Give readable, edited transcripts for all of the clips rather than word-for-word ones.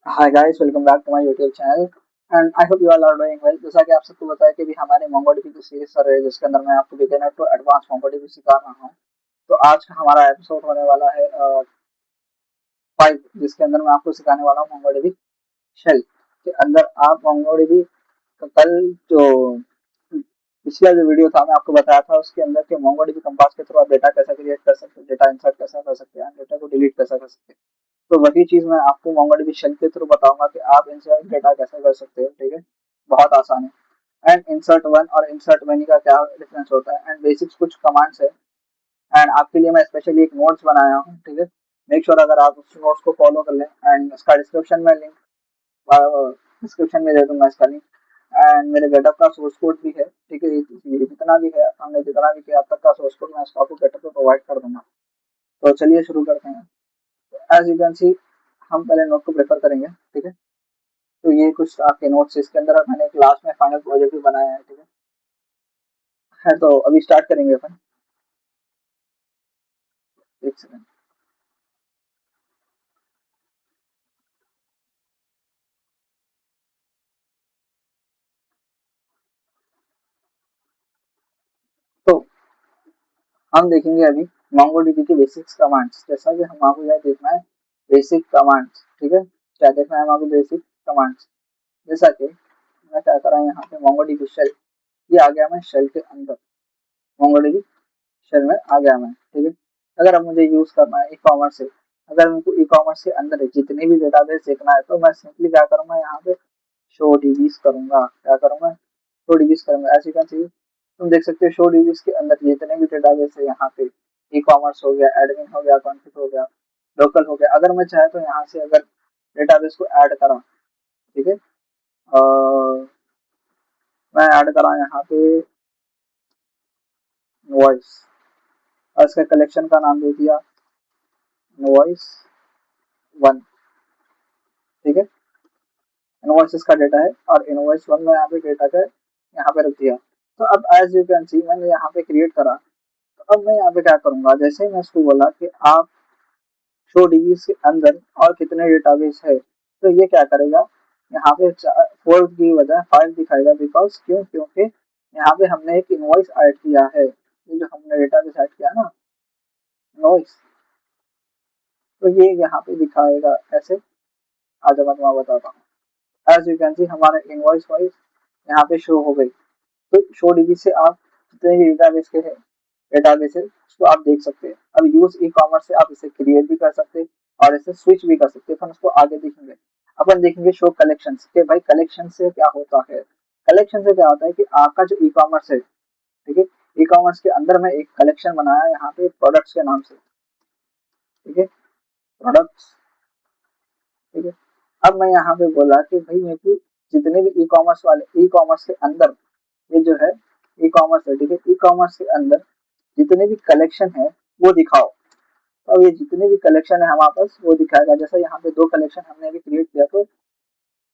Hi guys, welcome back to my YouTube channel and I hope you all are doing well. जैसा कि आप सबको पता है कि भी हमारे मोंगोडीबी की सीरीज चल रही है जिसके अंदर मैं आपको बिगिनर टू एडवांस मोंगोडीबी सिखा रहा हूँ। तो आज का हमारा एपिसोड होने वाला है 5, जिसके अंदर मैं आपको सिखाने वाला हूँ मोंगोडीबी शेल के अंदर आप मोंगोडीबी का कल जो पिछला जो वीडियो था मैं आपको बताया था उसके अंदर के मोंगोडीबी कंपास के थ्रू आप डेटा कैसे क्रिएट कर सकते हैं, डेटा इंसर्ट कैसे कर सकते हैं, डेटा को डिलीट कैसे कर सकते हैं। तो वही चीज मैं आपको मोंगोडीबी शेल के थ्रू बताऊंगा कि आप इंसर्ट डेटा कैसे कर सकते हो। ठीक है, बहुत आसान है। एंड इंसर्ट वन और इंसर्ट मनी का क्या डिफरेंस होता है एंड बेसिक्स कुछ कमांड्स है। एंड आपके लिए मैं स्पेशली एक नोट्स बनाया हूँ। ठीक है, मेक श्योर अगर आप उस नोट्स को फॉलो कर लें एंड इसका डिस्क्रिप्शन में लिंक डिस्क्रिप्शन में दे दूंगा इसका लिंक। एंड मेरे गेटअप का सोर्स कोड भी है। ठीक है, ये जितना भी है हमने जितना भी किया अब तक का सोर्स कोड मैं इसको आपको गेटअप पे प्रोवाइड कर दूंगा। तो चलिए शुरू करते हैं। एज यू कैन सी हम पहले नोट को प्रेफर करेंगे। ठीक है, तो ये कुछ आपके नोट्स इसके अंदर मैंने क्लास में फाइनल प्रोजेक्ट भी बनाया है। ठीक है, तो अभी स्टार्ट करेंगे अपन। एक सेकंड। तो हम देखेंगे अभी मोंगोडीबी की बेसिक्स कमांड्स। जैसा कि हम आपको यह देखना है बेसिक कमांड्स। ठीक है, क्या देखना है आपको बेसिक कमांड्स। जैसा कि मैं क्या कर रहा हूँ यहाँ पे मोंगोडीबी शेल, ये आ गया मैं शेल के अंदर। मोंगोडीबी शेल में आ गया मैं। ठीक है, अगर अब मुझे यूज करना है ई कॉमर्स से, अगर मुझको ई कॉमर्स के अंदर जितने भी डेटाबेस देखना है तो मैं सिंपली क्या करूंगा यहाँ पे शो डीबीज करूंगा। क्या करूंगा, शो डीबीज करूंगा। ऐसे कैन सी तुम देख सकते हो शो डीबीज के अंदर जितने भी डेटाबेस है यहाँ पे ई कॉमर्स हो गया, एडमिन हो गया, कॉन्फिग हो गया, लोकल हो गया। अगर मैं चाहे तो यहाँ से अगर डेटाबेस को ऐड करा, ठीक है, मैं ऐड करा यहाँ पे वॉइस और इसका कलेक्शन का नाम दे दिया वॉइस वन। ठीक है, इनवॉइसेस का डेटा है और इनवॉइस वन में यहाँ पे डेटा का यहाँ पे रख दिया। तो अब एज यू कैन सी मैंने यहाँ पे क्रिएट करा। तो अब मैं यहाँ पे क्या करूंगा, जैसे ही मैं इसको बोला कि आप शो डीबीज के अंदर और कितने डेटाबेस है, तो ये क्या करेगा, यहाँ पे 4 की बजाय 5 दिखाएगा। बिकॉज क्यों, क्योंकि यहाँ पे हमने एक इनवॉइस ऐड किया है। ये जो हमने डेटाबेस ऐड किया ना इनवॉइस, तो ये यहाँ पे दिखाएगा ऐसे। आज मैं तुम्हें बताता हूँ। एज यू कैन सी हमारा इनवॉइस वाइज यहाँ पे शो हो गई। तो शो डीबी से आप जितने भी डेटाबेस के हैं डेटाबेस है उसको आप देख सकते हैं। अब यूज ई कॉमर्स से आप इसे क्रिएट भी कर सकते हैं और इसे स्विच भी कर सकते हैं। अपन उसको आगे देखेंगे। अपन देखेंगे शो कलेक्शन के। भाई कलेक्शन से क्या होता है, कलेक्शन से क्या होता है कि आपका जो ई कॉमर्स है, ठीक है, ई कॉमर्स के अंदर मैं एक कलेक्शन बनाया यहाँ पे प्रोडक्ट्स के नाम से। ठीक है, प्रोडक्ट्स। ठीक है, अब मैं यहाँ पे बोला कि भाई मेरे को जितने भी ई कॉमर्स वाले ई कॉमर्स के अंदर ये जो है ई कॉमर्स है, ठीक है, ई कॉमर्स के अंदर जितने भी कलेक्शन है वो दिखाओ। तो अब ये जितने भी कलेक्शन है हमारे पास वो दिखाएगा। जैसे यहाँ पे 2 कलेक्शन हमने अभी क्रिएट किया तो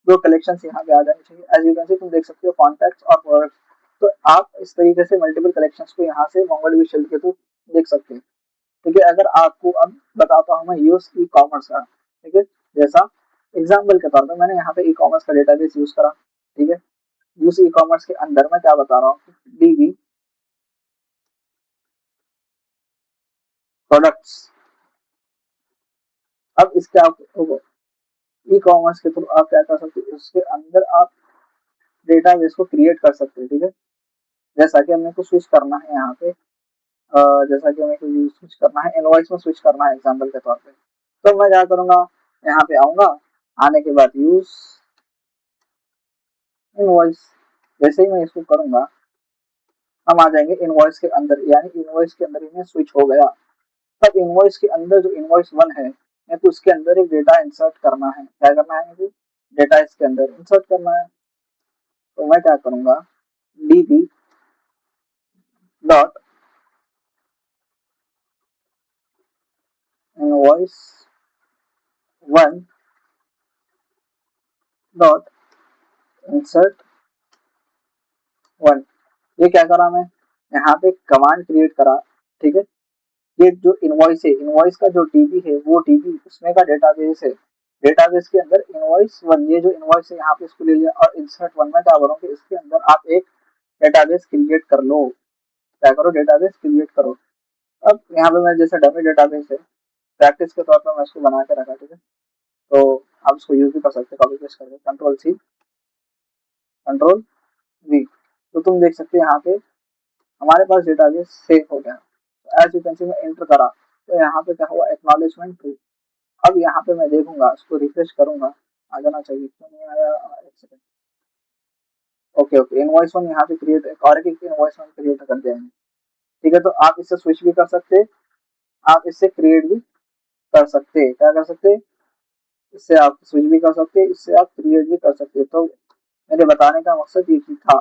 2 कलेक्शन यहाँ पे आ जाने चाहिए। एज यू कैन सी तुम देख सकते हो कॉन्टैक्ट्स और प्रोडक्ट्स। तो आप इस तरीके से मल्टीपल कलेक्शंस को यहाँ से मोंगोडीबी शेल के थ्रू देख सकते हैं। ठीक है, अगर आपको अब बताता हूँ मैं यूज ई कॉमर्स का। ठीक है, जैसा एग्जाम्पल के तौर पर मैंने यहाँ पे ई कॉमर्स का डेटाबेस यूज करा। ठीक है, यूज ई कॉमर्स के अंदर मैं क्या बता रहा हूँ, डीबी प्रोडक्ट्स। अब इसके आप ई कॉमर्स के थ्रू आप क्या कर सकते हो, उसके अंदर आप डेटाबेस को क्रिएट कर सकते हैं। ठीक है, जैसा कि हमें को स्विच करना है यहाँ पे, जैसा कि हमें को स्विच करना है इनवॉइस में स्विच करना है एग्जाम्पल के तौर पे। तो मैं क्या करूंगा, यहाँ पे आऊंगा, आने के बाद यूज इनवॉइस। जैसे ही मैं इसको करूंगा हम आ जाएंगे इनवॉइस के अंदर, यानी इनवॉइस के अंदर इन्हें स्विच हो गया। तब इनवॉइस के अंदर जो इनवॉइस वन है मेरे को उसके अंदर एक डेटा इंसर्ट करना है। क्या करना है मुझे, डेटा इसके अंदर इंसर्ट करना है। तो मैं क्या करूंगा, dB dot invoice one dot insert one. ये क्या करा मैं, यहाँ पे कमांड क्रिएट करा। ठीक है, ये जो इनवॉइस है, इनवॉइस का जो डीबी है वो डीबी उसमें का डेटाबेस है। डेटाबेस के अंदर इनवॉइस वन, ये जो इनवॉइस है यहाँ पे इसको ले लिया और इंसर्ट वन में क्या करूँ कि इसके अंदर आप एक डेटाबेस क्रिएट कर लो। क्या करो, डेटाबेस क्रिएट करो। अब यहाँ पे मैं जैसे डमी डेटाबेस है, प्रैक्टिस के तौर पर मैं इसको बना के रखा, ठीक है। तो आप इसको यूज भी कर सकते हो, कॉपी पेस्ट करके कंट्रोल सी कंट्रोल वी। तो तुम देख सकते हो यहाँ पे हमारे पास डेटाबेस सेव हो गया। एज यू कैन सी मैं एंटर करा तो यहाँ पे क्या हुआ, एक्नॉलेजमेंट ट्रू। अब यहाँ पे मैं देखूंगा, इसको रिफ्रेश करूंगा, आ जाना चाहिए, क्यों नहीं आया, एक second. Okay okay, invoice one यहाँ पे क्रिएट, और एक इनवॉइस वन क्रिएट कर दिया है। ठीक है, तो आप इससे स्विच भी कर सकते, आप इससे क्रिएट भी कर सकते, क्या कर सकते, इससे आप स्विच भी कर सकते, इससे आप क्रिएट भी कर सकते। तो मेरे बताने का मकसद ये ही था।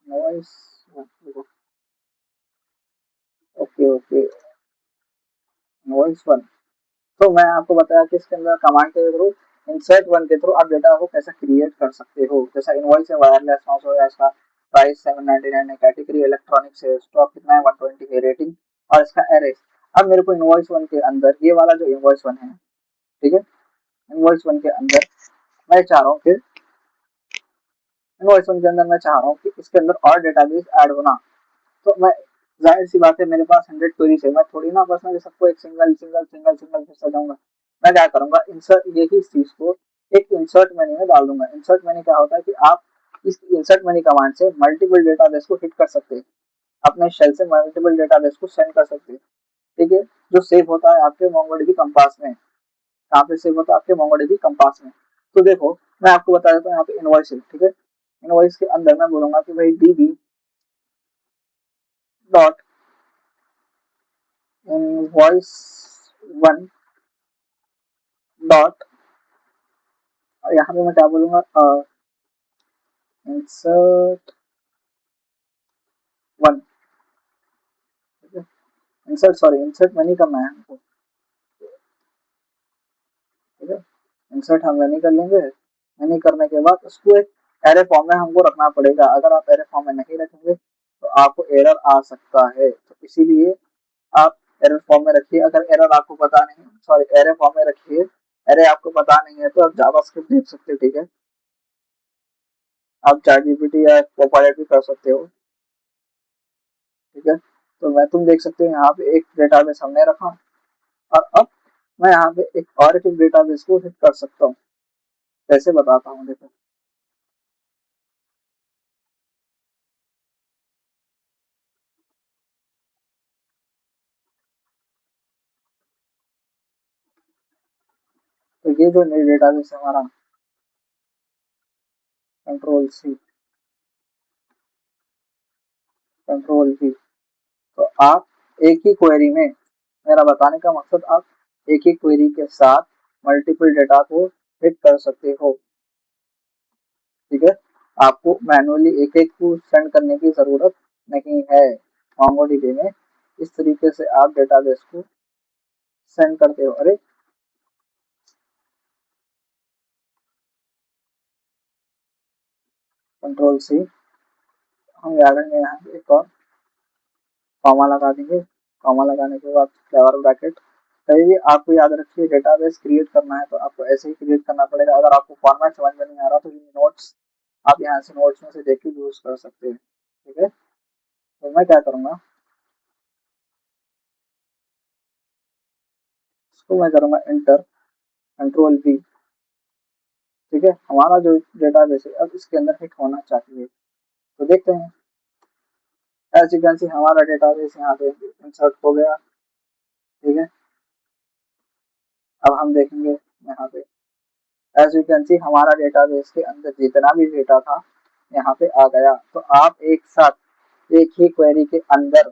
Noise, okay okay, noise one. तो मैं आपको बताया कि इसके अंदर कमांड के थ्रू, इंसर्ट वन के थ्रू आप डेटा को कैसे क्रिएट कर सकते हो। जैसा इनवॉइस है, वायरलेस माउस हो गया, इसका प्राइस 799 है, कैटेगरी इलेक्ट्रॉनिक्स है, स्टॉक कितना है 120 है, रेटिंग और इसका एरेस। अब मेरे को इनवॉइस वन के अंदर ये वाला जो इनवॉइस वन है, ठीक है, इनवॉइस वन के अंदर मैं चाह रहा हूँ कि इनवॉइस वन के अंदर मैं चाह रहा हूँ कि इसके अंदर और डेटाबेस ऐड होना। तो मैं, जाहिर सी बात है, मेरे पास 100 क्वेरीज है, मैं थोड़ी ना पर्सनली सबको एक सिंगल सिंगल सिंगल सिंगल सजाऊंगा। मैं क्या करूंगा, इंसर्ट, यही चीज को एक इंसर्ट मेन्यू में डाल दूंगा। इंसर्ट मेन्यू क्या होता है कि आप इस इंसर्ट मेन्यू कमांड से मल्टीपल डेटाबेस को हिट कर सकते हैं, अपने शेल से मल्टीपल डेटाबेस को सेंड कर सकते हैं। ठीक है, जो सेव होता है आपके मोंगोडीबी कंपास में। कहाँ पे सेव होता है, आपके मोंगोडीबी कंपास में। तो देखो, मैं आपको बता देता हूँ, यहाँ पे इनवॉइस है, ठीक है। इनवॉइस के अंदर मैं बोलूंगा कि भाई dB dot invoice one dot, यहाँ पे मैं क्या बोलूंगा, insert one, insert, sorry insert में नहीं करना है हमको, ठीक है। इंसर्ट हम नहीं कर लेंगे, नहीं करने के बाद उसको एक एरे फॉर्म में हमको रखना पड़ेगा। अगर आप एरे फॉर्म में नहीं रखेंगे तो आपको एरर आ सकता है, तो इसीलिए आप एरर फॉर्म में रखिए। अगर एरर आपको पता नहीं, सॉरी एरे फॉर्म में रखिए, एरे आपको पता नहीं है तो आप जावास्क्रिप्ट देख सकते हो, ठीक है। आप चैट जीपीटी या कोपायलट भी कर सकते हो, ठीक है। तो मैं, तुम देख सकते हो यहाँ पे एक डेटाबेस हमने रखा, और अब मैं यहाँ पे एक और एक डेटाबेस को हिट कर सकता हूँ। कैसे बताता हूँ, देखो। तो ये जो नई डेटाबेस है हमारा, कंट्रोल सी कंट्रोल वी। तो आप एक ही क्वेरी में, मेरा बताने का मकसद, आप एक ही क्वेरी के साथ मल्टीपल डेटा को हिट कर सकते हो, ठीक है। आपको मैनुअली एक एक को सेंड करने की जरूरत नहीं है। मोंगोडीबी में इस तरीके से आप डेटाबेस को सेंड करते हो। अरे, कंट्रोल सी, हम याद में यहाँ एक और कॉमा लगा देंगे। कॉमा लगाने के बाद फ्लावर ब्रैकेट। कभी भी आपको याद रखिए, डेटाबेस क्रिएट करना है तो आपको ऐसे ही क्रिएट करना पड़ेगा। अगर आपको फॉर्मेट समझ में नहीं आ रहा तो ये नोट्स, आप यहाँ से नोट्स में से देख के यूज कर सकते हैं, ठीक है। तो मैं क्या करूँगा, इसको मैं करूँगा इंटर, कंट्रोल वी, ठीक है। हमारा जो डेटाबेस है अब इसके अंदर हिट होना चाहिए, तो देखते हैं। एज यू कैन सी हमारा डेटाबेस यहाँ पे इंसर्ट हो गया, ठीक है। अब हम देखेंगे यहाँ पे, एज यू कैन सी हमारा डेटाबेस के अंदर जितना भी डेटा था यहाँ पे आ गया। तो आप एक साथ एक ही क्वेरी के अंदर,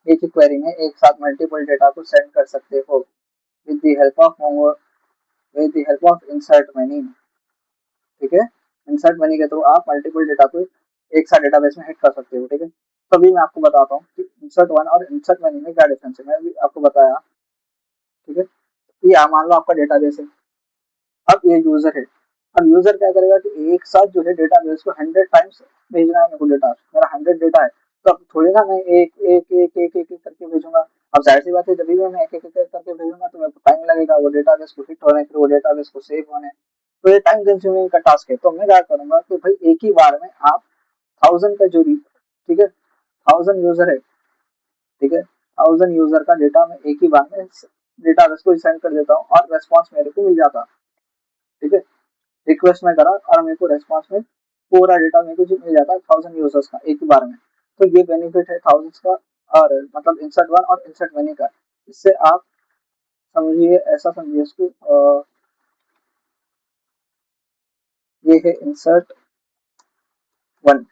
एक ही क्वेरी में एक साथ मल्टीपल डेटा को सेंड कर सकते हो with the help of with the help of insert many, ठीक है। इंसर्ट मेनी के थ्रू आप मल्टीपल डेटा को एक साथ डेटाबेस में हिट कर सकते हो, ठीक है। तभी मैं आपको बताता हूँ कि इंसर्ट वन और इंसर्ट मेनी में क्या डिफरेंस है, मैं भी आपको बताया, ठीक है। ये मान लो आपका डेटाबेस है, अब ये यूजर है। अब यूजर क्या करेगा कि एक साथ जो है डेटाबेस को 100 टाइम्स भेजना है मेरे को डेटा, मेरा 100 डेटा है, तो अब थोड़ी ना मैं एक एक एक एक एक, एक करके भेजूंगा। अब जाहिर सी बात है जब भी मैं एक एक करके भेजूंगा तो मेरे को टाइम लगेगा वो डेटाबेस को हिट होने, फिर वो डेटाबेस को सेव होने, तो ये टाइम कंज्यूमिंग का टास्क है। तो मैं क्या करूंगा कि भाई एक ही बार में आप 1000 का जो ठीक है 1000 यूजर है, ठीक है 1000 यूजर का डेटा मैं एक ही बार में डेटाबेस को सेंड कर देता हूँ और रेस्पॉन्स मेरे को मिल जाता। ठीक है, रिक्वेस्ट में करा और मेरे को रेस्पॉन्स में पूरा डेटा मेरे को मिल जाता है 1000 यूजर्स का एक ही बार में। तो ये बेनिफिट है थाउजेंड्स का, और मतलब इंसर्ट वन और इंसर्ट मनी का। इससे आप समझिए, ऐसा समझिए इसको, ये है इंसर्ट वन,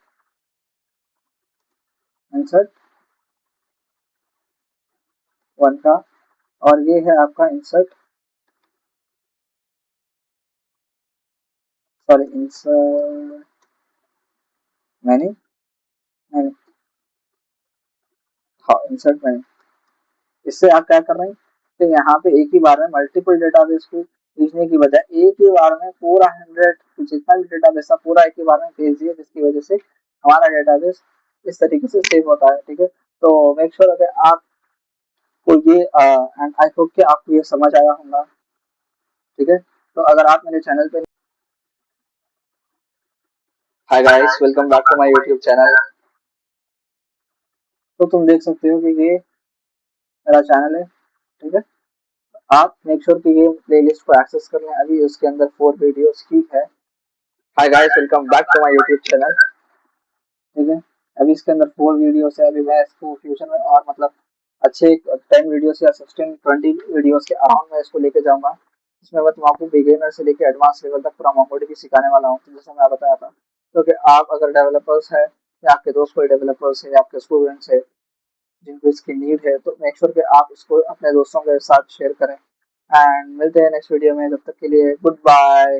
इंसर्ट वन का, और ये है आपका इंसर्ट, सॉरी इंसर्ट मैनी, हाँ इंसर्ट मैनी। इससे आप क्या कर रहे हैं कि यहाँ पे एक ही बार में मल्टीपल डेटाबेस को भेजने की बजाय एक ही बार में पूरा 100 जितना भी डेटाबेस था पूरा एक ही बार में भेज दिया, जिसकी वजह से हमारा डेटाबेस इस तरीके से सेव होता है। ठीक है, तो मेक श्योर अगर आपको ये एंड आई होप कि आपको ये समझ आया होगा। ठीक है, तो अगर आप मेरे चैनल पे, hi guys welcome back to my YouTube channel. तो तुम देख सकते हो कि ये मेरा चैनल है। ठीक है, आप मेक श्योर कि ये प्लेलिस्ट को एक्सेस कर लें, अभी उसके अंदर 4 वीडियोस की है। Hi guys welcome back to my YouTube channel. ठीक है, अभी इसके अंदर 4 वीडियोस है। अभी मैं इसको फ्यूचर में और मतलब अच्छे 10 वीडियोस या 16-20 वीडियोस के अराउंड मैं इसको लेके जाऊंगा, इसमें मैं तुम आपको बिगिनर से लेके एडवांस लेवल तक पूरा मोंगोडीबी सिखाने वाला हूँ। तो जैसे मैं बताया था, क्योंकि आप अगर डेवलपर्स है या आपके दोस्त कोई डेवलपर्स है या आपके स्टूडेंट्स है जिनको इसकी नीड है, तो मेक श्योर कि आप इसको अपने दोस्तों के साथ शेयर करें। एंड मिलते हैं नेक्स्ट वीडियो में, तब तक के लिए गुड बाय।